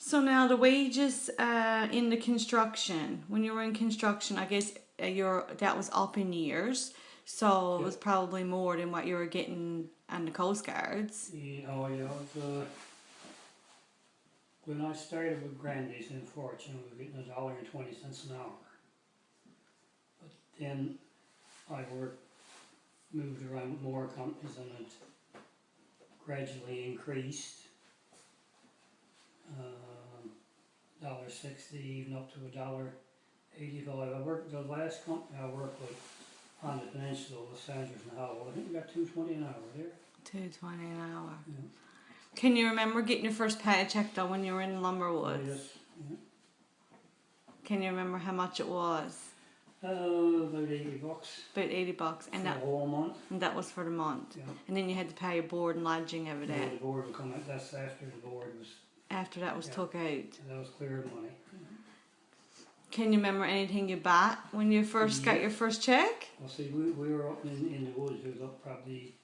So now the wages in the construction, when you were in construction, I guess that was up in years, so it was probably more than what you were getting on the Coast Guards. Yeah, oh yeah, when I started with Grandy's in Fortune, we were getting $1.20 an hour. But then I moved around with more companies and it gradually increased. $1.60 even up to $1.85. The last company I worked with on the peninsula was Sanders and Howell. I think we got $2.20 an hour there. $2.20 an hour. Yeah. Can you remember getting your first paycheck though when you were in Lumberwoods? Oh, yes. Yeah. Can you remember how much it was? About $80. About $80, and for the whole month. And that was for the month. Yeah. And then you had to pay your board and lodging every day. No, the board would come out. That's after the board was. After that was took out. And that was cleared money. Can you remember anything you bought when you first got your first check? Well, see, we were up in the woods. It was up probably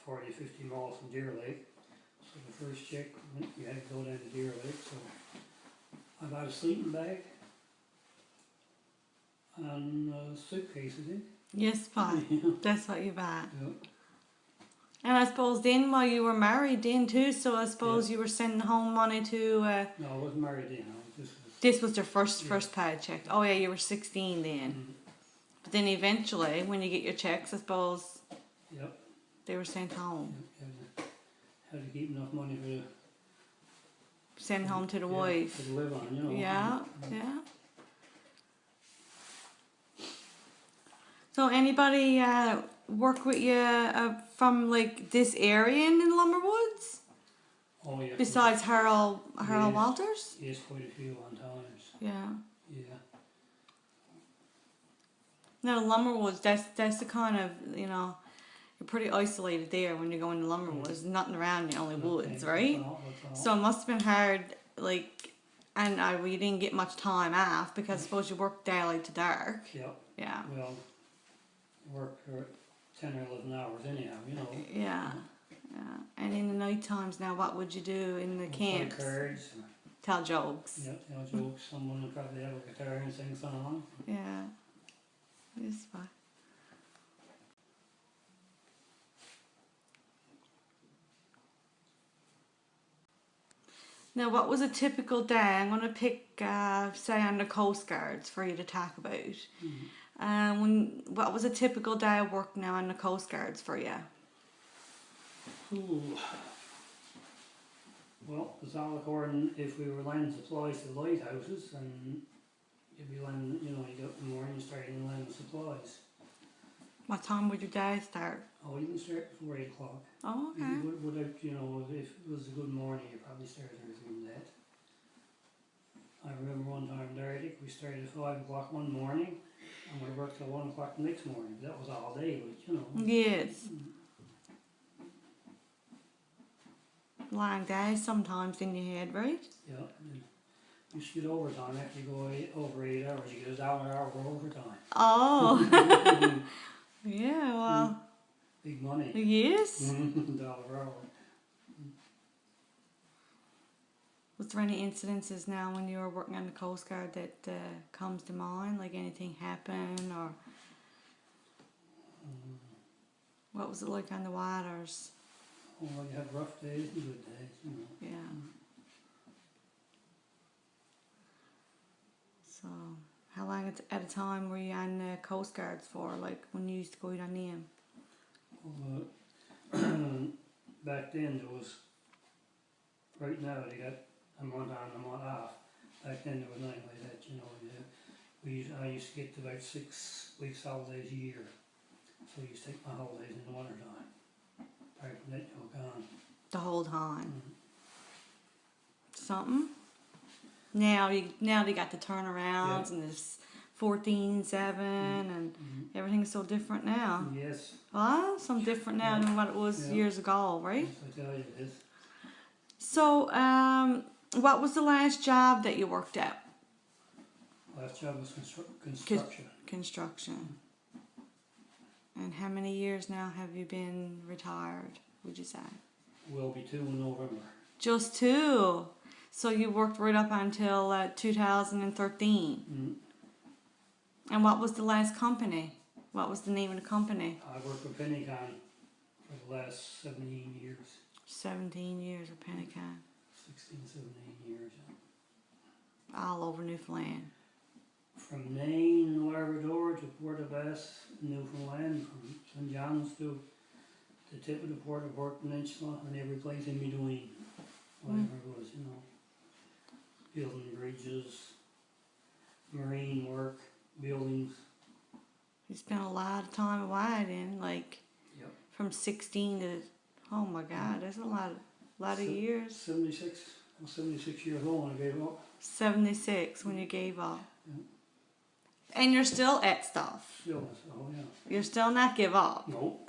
40, 50 miles from Deer Lake. So the first check, you had to go down to Deer Lake. So I bought a sleeping bag and a suitcase, I think. Yes, Pa. That's what you bought. Yeah. And I suppose then while you were married then too, so I suppose you were sending home money to... No, I wasn't married then. This was your first paycheck. Oh yeah, you were 16 then. But then eventually, when you get your checks, I suppose they were sent home. Had to keep enough money for the... Send home to the wife. To live on, you know. Yeah, yeah. So anybody work with you from like this area in Lumberwoods? Oh yeah. Besides Harold Walters? Yes, quite a few on times. Yeah. Yeah. No, Lumberwoods, that's the kind of, you know, you're pretty isolated there when you're going to Lumberwoods. There's nothing around you, only woods, right? That's all. So it must have been hard, like, and we didn't get much time off because I suppose you worked daylight to dark. Yeah. Yeah. Well, work for 10 or 11 hours anyhow, you know. Yeah. Yeah. And in the night times now, what would you do in the camps? Play cards. Tell jokes. Yeah, tell jokes. Someone would probably have a guitar and sing songs. Yeah. It's fine. Now, what was a typical day? I'm going to pick, say, on the Coast Guards for you to talk about. What was a typical day of work now on the Coast Guards for you? Ooh. Well, it's all according if we were landing supplies to the lighthouses, and if you land, you know, you go up in the morning, you start in landing supplies. What time would your day start? Oh, you can start before 8 o'clock. Oh, okay. Without, you know, if it was a good morning, you probably started everything that. I remember one time there, I think we started at 5 o'clock one morning, and we worked till 1 o'clock the next morning. That was all day, but you know. Yes. Long days sometimes in your head, right? Yeah. You should get overtime after you go over 8 hours. You get $1 an hour for overtime. Oh. Yeah, well. Big money. Yes. $1 an hour. Was there any incidences now when you were working on the Coast Guard that comes to mind? Like anything happen or what was it like on the waters? Oh, you had rough days and good days, you know. Yeah. So, how long at a time were you on the Coast Guards for? Like when you used to go out on them? Well, back then there was. Right now they got a month on, a month off. Back then there was nothing like that, you know. I used to get about 6 weeks holidays a year, so I used to take my holidays in the winter time. Right from that, you were gone. The whole time. Something. Now they got the turnarounds and there's 14/7 and everything's so different now. Yes. Well, some different now than what it was years ago, right? Yes, I tell you it is. So, what was the last job that you worked at? Last job was construction. Construction. And how many years now have you been retired, would you say? Will be 2 in November. Just two. So you worked right up until 2013. Mm. And what was the last company? What was the name of the company? I worked with Pennycon for the last 17 years. 17 years with Pennycon. 16, 17 years. All over Newfoundland. From Nain, Labrador to Port of Bass, Newfoundland, from St. John's to the tip of the Port of Port Peninsula, and every place in between. Whatever it was, you know. Building bridges, marine work, buildings. You spent a lot of time away then, like Yep. from 16 to, oh my God, that's a lot of years. 76. I was 76 years old when I gave up. 76 when you gave up. Yeah. And you're still at stuff. Still, oh yeah. You're still not give up. No.